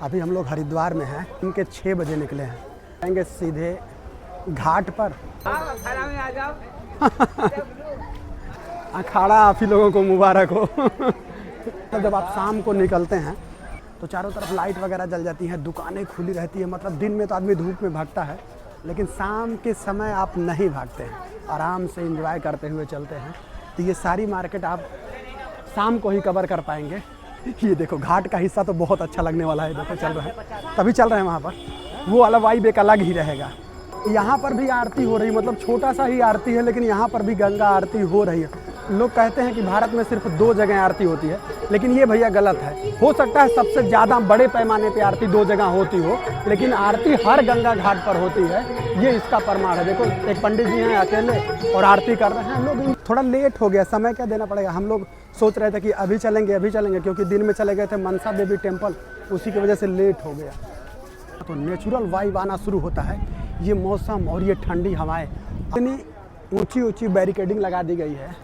अभी हम लोग हरिद्वार में हैं। इनके 6 बजे निकले हैं, जाएंगे सीधे घाट पर। अखाड़ा आप ही लोगों को मुबारक हो। तो जब आप शाम को निकलते हैं तो चारों तरफ लाइट वगैरह जल जाती हैं, दुकानें खुली रहती हैं। मतलब दिन में तो आदमी धूप में भागता है, लेकिन शाम के समय आप नहीं भागते हैं, आराम से एंजॉय करते हुए चलते हैं। तो ये सारी मार्केट आप शाम को ही कवर कर पाएंगे। ये देखो घाट का हिस्सा तो बहुत अच्छा लगने वाला है। देखो चल रहा है, तभी चल रहे हैं वहाँ पर, वो वाला वाइब एक अलग ही रहेगा। यहाँ पर भी आरती हो रही, मतलब छोटा सा ही आरती है, लेकिन यहाँ पर भी गंगा आरती हो रही है। लोग कहते हैं कि भारत में सिर्फ 2 जगह आरती होती है, लेकिन ये भैया गलत है। हो सकता है सबसे ज़्यादा बड़े पैमाने पे आरती 2 जगह होती हो, लेकिन आरती हर गंगा घाट पर होती है। ये इसका प्रमाण है। देखो एक पंडित जी हैं अकेले और आरती कर रहे हैं। लोग थोड़ा लेट हो गया, समय क्या देना पड़ेगा। हम लोग सोच रहे थे कि अभी चलेंगे, क्योंकि दिन में चले गए थे मनसा देवी टेम्पल, उसी की वजह से लेट हो गया। तो नेचुरल वाइब आना शुरू होता है। ये मौसम और ये ठंडी हवाएं, इतनी ऊंची बैरिकेडिंग लगा दी गई है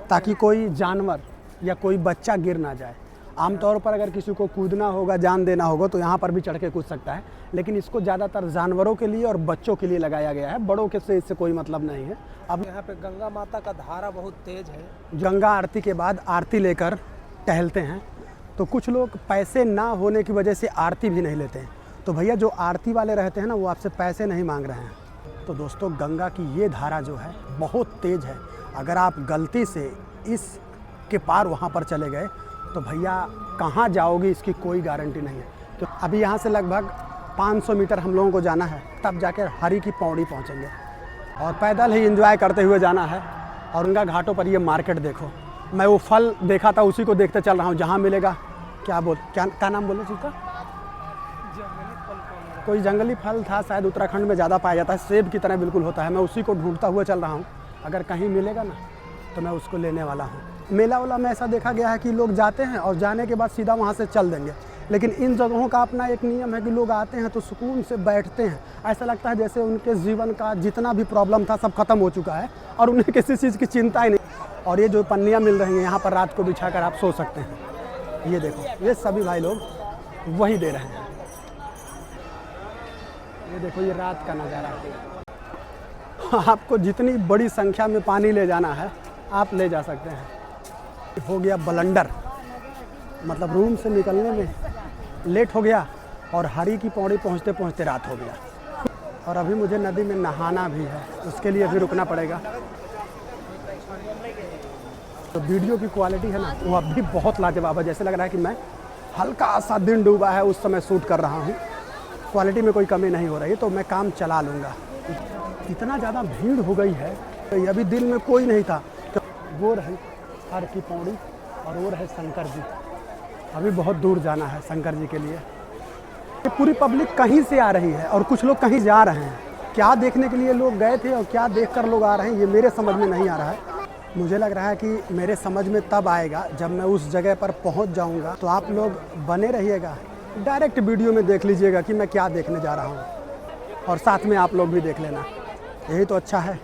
ताकि कोई जानवर या कोई बच्चा गिर ना जाए। आमतौर पर अगर किसी को कूदना होगा, जान देना होगा, तो यहाँ पर भी चढ़ के कूद सकता है, लेकिन इसको ज़्यादातर जानवरों के लिए और बच्चों के लिए लगाया गया है। बड़ों के से इससे कोई मतलब नहीं है। अब यहाँ पे गंगा माता का धारा बहुत तेज है। गंगा आरती के बाद आरती लेकर टहलते हैं, तो कुछ लोग पैसे ना होने की वजह से आरती भी नहीं लेते हैं। तो भैया जो आरती वाले रहते हैं ना, वो आपसे पैसे नहीं मांग रहे हैं। तो दोस्तों गंगा की ये धारा जो है बहुत तेज़ है। अगर आप गलती से इस के पार वहाँ पर चले गए तो भैया कहाँ जाओगे इसकी कोई गारंटी नहीं है। तो अभी यहाँ से लगभग 500 मीटर हम लोगों को जाना है, तब जाकर हरि की पौड़ी पहुँचेंगे और पैदल ही एंजॉय करते हुए जाना है। और उनका घाटों पर ये मार्केट देखो, मैं वो फल देखा था उसी को देखते चल रहा हूँ। जहाँ मिलेगा क्या नाम बोले उसका, कोई जंगली फल था शायद, उत्तराखंड में ज़्यादा पाया जाता है, सेब की तरह बिल्कुल होता है। मैं उसी को ढूंढता हुआ चल रहा हूँ, अगर कहीं मिलेगा ना तो मैं उसको लेने वाला हूँ। मेला वाला में ऐसा देखा गया है कि लोग जाते हैं और जाने के बाद सीधा वहाँ से चल देंगे, लेकिन इन जगहों का अपना एक नियम है कि लोग आते हैं तो सुकून से बैठते हैं। ऐसा लगता है जैसे उनके जीवन का जितना भी प्रॉब्लम था सब खत्म हो चुका है और उन्हें किसी चीज़ की चिंता ही नहीं। और ये जो पन्नियाँ मिल रही हैं यहाँ पर, रात को बिछा कर आप सो सकते हैं। ये देखो, ये सभी भाई लोग वही दे रहे हैं। ये देखो, ये रात का नज़ारा है। आपको जितनी बड़ी संख्या में पानी ले जाना है आप ले जा सकते हैं। हो गया बलंडर, मतलब रूम से निकलने में लेट हो गया और हरि की पौड़ी पहुंचते पहुंचते रात हो गया। और अभी मुझे नदी में नहाना भी है, उसके लिए भी रुकना पड़ेगा। तो वीडियो की क्वालिटी है ना, वो अब भी बहुत लाजवाब है। जैसे लग रहा है कि मैं हल्का सा दिन डूबा है उस समय शूट कर रहा हूँ। क्वालिटी में कोई कमी नहीं हो रही, तो मैं काम चला लूँगा। इतना ज़्यादा भीड़ हो गई है, तो अभी दिन में कोई नहीं था। तो वो रही हर की पौड़ी और वो रहे शंकर जी। अभी बहुत दूर जाना है शंकर जी के लिए। ये पूरी पब्लिक कहीं से आ रही है और कुछ लोग कहीं जा रहे हैं। क्या देखने के लिए लोग गए थे और क्या देखकर लोग आ रहे हैं, ये मेरे समझ में नहीं आ रहा है। मुझे लग रहा है कि मेरे समझ में तब आएगा जब मैं उस जगह पर पहुंच जाऊंगा। तो आप लोग बने रहिएगा, डायरेक्ट वीडियो में देख लीजिएगा कि मैं क्या देखने जा रहा हूं, और साथ में आप लोग भी देख लेना, यही तो अच्छा है।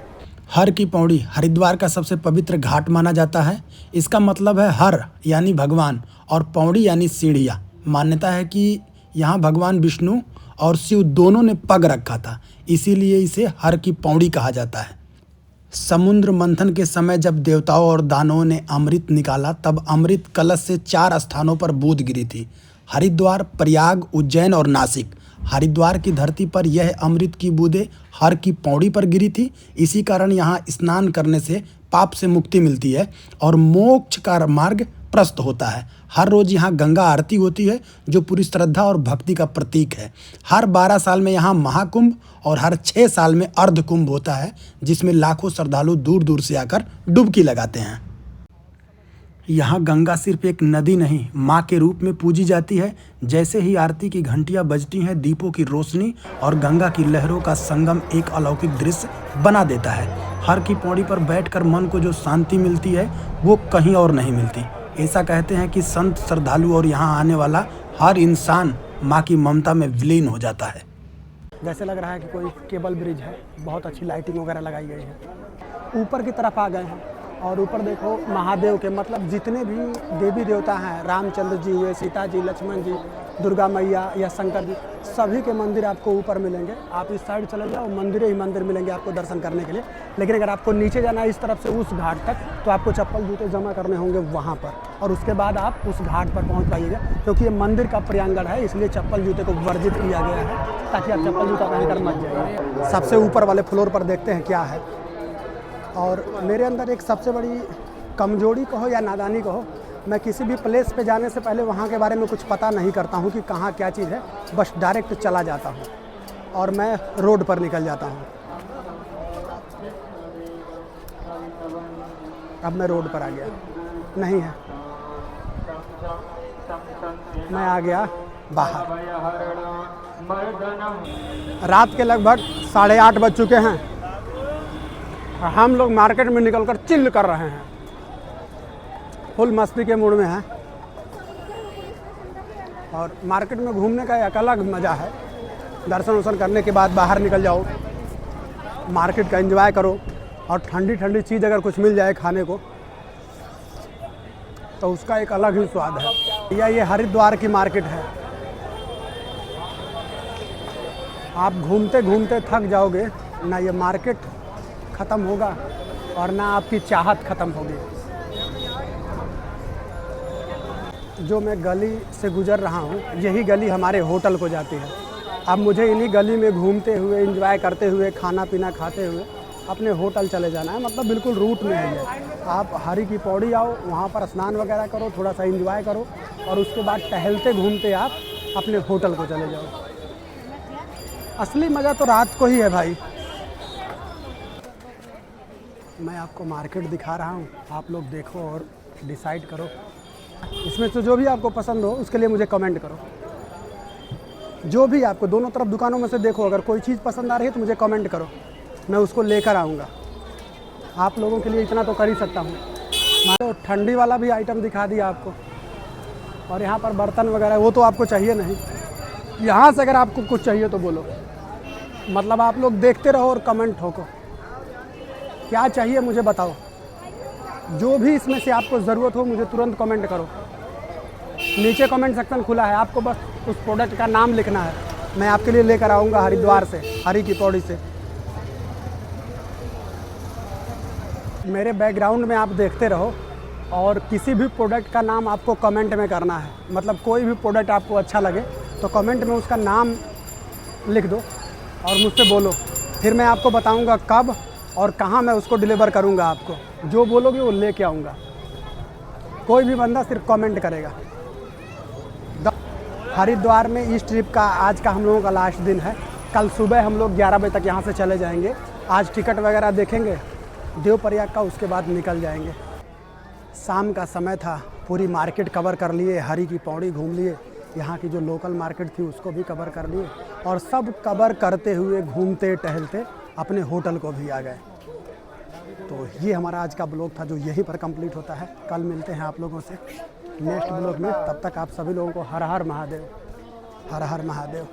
हर की पौड़ी हरिद्वार का सबसे पवित्र घाट माना जाता है। इसका मतलब है हर यानी भगवान और पौड़ी यानी सीढ़ियाँ। मान्यता है कि यहाँ भगवान विष्णु और शिव दोनों ने पग रखा था, इसीलिए इसे हर की पौड़ी कहा जाता है। समुद्र मंथन के समय जब देवताओं और दानवों ने अमृत निकाला, तब अमृत कलश से 4 स्थानों पर बूंद गिरी थी: हरिद्वार, प्रयाग, उज्जैन और नासिक। हरिद्वार की धरती पर यह अमृत की बूंदें हर की पौड़ी पर गिरी थी। इसी कारण यहाँ स्नान करने से पाप से मुक्ति मिलती है और मोक्ष का मार्ग प्रशस्त होता है। हर रोज़ यहाँ गंगा आरती होती है, जो पूरी श्रद्धा और भक्ति का प्रतीक है। हर 12 साल में यहाँ महाकुंभ और हर 6 साल में अर्ध कुंभ होता है, जिसमें लाखों श्रद्धालु दूर दूर से आकर डुबकी लगाते हैं। यहाँ गंगा सिर्फ एक नदी नहीं, माँ के रूप में पूजी जाती है। जैसे ही आरती की घंटियाँ बजती हैं, दीपों की रोशनी और गंगा की लहरों का संगम एक अलौकिक दृश्य बना देता है। हर की पौड़ी पर बैठकर मन को जो शांति मिलती है, वो कहीं और नहीं मिलती। ऐसा कहते हैं कि संत, श्रद्धालु और यहाँ आने वाला हर इंसान माँ की ममता में विलीन हो जाता है। जैसे लग रहा है कि कोई केबल ब्रिज है, बहुत अच्छी लाइटिंग वगैरह लगाई गई है। ऊपर की तरफ आ गए हैं और ऊपर देखो महादेव के मतलब जितने भी देवी देवता हैं, रामचंद्र जी हुए, सीता जी, लक्ष्मण जी, दुर्गा मैया या शंकर जी, सभी के मंदिर आपको ऊपर मिलेंगे। आप इस साइड चले जाओ, मंदिर ही मंदिर मिलेंगे आपको दर्शन करने के लिए। लेकिन अगर आपको नीचे जाना है इस तरफ से उस घाट तक, तो आपको चप्पल जूते जमा करने होंगे वहाँ पर, और उसके बाद आप उस घाट पर पहुँच पाइएगा। क्योंकि ये मंदिर का प्रांगण है, इसलिए चप्पल जूते को वर्जित किया गया है, ताकि आप चप्पल जूता पहनकर मत जाइए। सबसे ऊपर वाले फ्लोर पर देखते हैं क्या है। और मेरे अंदर एक सबसे बड़ी कमजोरी कहो या नादानी कहो, मैं किसी भी प्लेस पे जाने से पहले वहाँ के बारे में कुछ पता नहीं करता हूँ कि कहाँ क्या चीज़ है, बस डायरेक्ट चला जाता हूँ और मैं रोड पर निकल जाता हूँ। अब मैं रोड पर आ गया, नहीं है, मैं आ गया बाहर। रात के लगभग 8:30 बज चुके हैं। हम लोग मार्केट में निकलकर चिल कर रहे हैं, फुल मस्ती के मूड में हैं। और मार्केट में घूमने का एक अलग मज़ा है। दर्शन वर्शन करने के बाद बाहर निकल जाओ, मार्केट का एंजॉय करो, और ठंडी ठंडी चीज़ अगर कुछ मिल जाए खाने को तो उसका एक अलग ही स्वाद है। या ये हरिद्वार की मार्केट है। आप घूमते घूमते थक जाओगे, ना ये मार्केट ख़त्म होगा और ना आपकी चाहत ख़त्म होगी। जो मैं गली से गुज़र रहा हूँ, यही गली हमारे होटल को जाती है। अब मुझे इन्हीं गली में घूमते हुए, एंजॉय करते हुए, खाना पीना खाते हुए अपने होटल चले जाना है। मतलब बिल्कुल रूट में है ये। आप हरी की पौड़ी आओ, वहाँ पर स्नान वगैरह करो, थोड़ा सा एंजॉय करो, और उसके बाद टहलते घूमते आप अपने होटल को चले जाओ। असली मज़ा तो रात को ही है भाई। मैं आपको मार्केट दिखा रहा हूँ, आप लोग देखो और डिसाइड करो। इसमें से जो भी आपको पसंद हो उसके लिए मुझे कमेंट करो। जो भी आपको, दोनों तरफ दुकानों में से देखो, अगर कोई चीज़ पसंद आ रही है तो मुझे कमेंट करो, मैं उसको लेकर आऊँगा। आप लोगों के लिए इतना तो कर ही सकता हूँ। तो ठंडी वाला भी आइटम दिखा दिया आपको, और यहाँ पर बर्तन वगैरह वो तो आपको चाहिए नहीं। यहाँ से अगर आपको कुछ चाहिए तो बोलो, मतलब आप लोग देखते रहो और कमेंट ठोको। क्या चाहिए मुझे बताओ, जो भी इसमें से आपको ज़रूरत हो मुझे तुरंत कमेंट करो। नीचे कमेंट सेक्शन खुला है, आपको बस उस प्रोडक्ट का नाम लिखना है, मैं आपके लिए लेकर आऊँगा हरिद्वार से, हरी की पौड़ी से। मेरे बैकग्राउंड में आप देखते रहो, और किसी भी प्रोडक्ट का नाम आपको कमेंट में करना है। मतलब कोई भी प्रोडक्ट आपको अच्छा लगे तो कमेंट में उसका नाम लिख दो और मुझसे बोलो, फिर मैं आपको बताऊंगा कब और कहाँ मैं उसको डिलीवर करूंगा। आपको जो बोलोगे वो लेके आऊँगा। कोई भी बंदा सिर्फ कमेंट करेगा। हरिद्वार में इस ट्रिप का आज का हम लोगों का लास्ट दिन है। कल सुबह हम लोग 11 बजे तक यहाँ से चले जाएंगे। आज टिकट वगैरह देखेंगे देवप्रयाग का, उसके बाद निकल जाएंगे। शाम का समय था, पूरी मार्केट कवर कर लिए, हरी की पौड़ी घूम लिए, यहाँ की जो लोकल मार्केट थी उसको भी कवर कर लिए, और सब कवर करते हुए घूमते टहलते अपने होटल को भी आ गए। तो ये हमारा आज का ब्लॉग था, जो यहीं पर कंप्लीट होता है। कल मिलते हैं आप लोगों से नेक्स्ट ब्लॉग में। तब तक आप सभी लोगों को हर हर महादेव, हर हर महादेव।